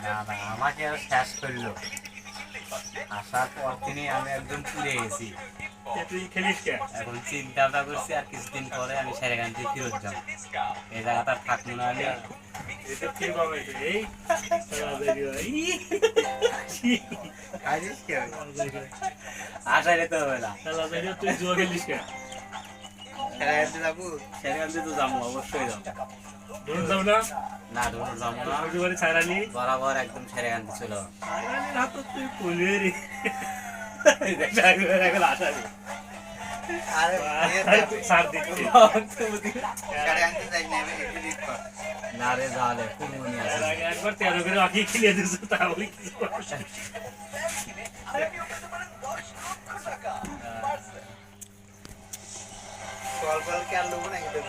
না না, আমাকে আর শেষ করলো। আসার পর তিনি আমি একদম পুড়ে গেছি। তুই খেলিস কে? এখন চিন্তাটা করছি আর কিছুদিন পরে আমি সেরেগান থেকে ফিরত যাবো। এই জায়গাটা আর থাকবো না আমি। এটা কে বাবা এটা? এই আসাই যেতে হবে না। তুই জুয়া খেলিস কে? সেরেগানতে যাবো, সেরেগানতে তো যাবো, অবশ্যই যাবো। ধরুন যাবো না? না ধরুন যাবো না, বাড়ি ছাড়ালি বরাবর একদম সেরেগানতে চলে যাবো। তুই পুলেরি আরে সার দিচ্ছি না রে যাওয়ালে কুড়মুনি আছে। একবার 13 করে আঁকি খেলিয়ে দিচ্ছ তাহলে কি কল কল কে আর লোক নাকি তো